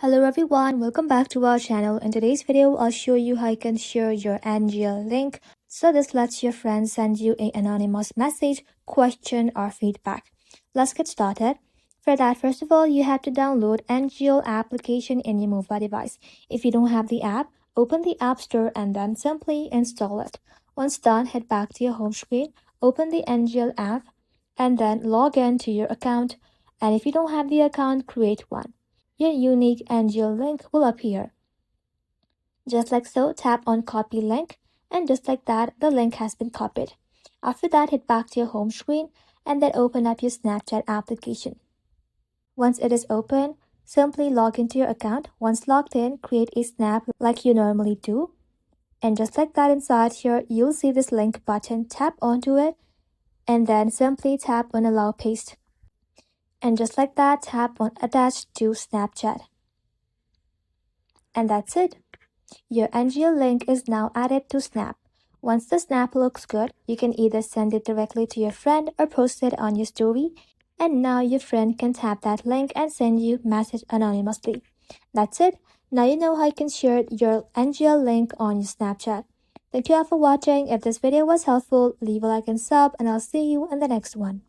Hello everyone, welcome back to our channel. In today's video, I'll show you how you can share your NGL link. So this lets your friends send you an anonymous message, question, or feedback. Let's get started. For that, first of all, you have to download NGL application in your mobile device. If you don't have the app, open the App Store and then simply install it. Once done, head back to your home screen, open the NGL app, and then log in to your account. And if you don't have the account, create one. Your unique NGL link will appear. Just like so, tap on copy link, and just like that, the link has been copied. After that, head back to your home screen and then open up your Snapchat application. Once it is open, simply log into your account. Once logged in, create a snap like you normally do. And just like that, inside here, you'll see this link button. Tap onto it and then simply tap on allow paste. And just like that, tap on attach to Snapchat. And that's it. Your NGL link is now added to Snap. Once the snap looks good, you can either send it directly to your friend or post it on your story. And now your friend can tap that link and send you message anonymously. That's it. Now you know how you can share your NGL link on your Snapchat. Thank you all for watching. If this video was helpful, leave a like and sub, and I'll see you in the next one.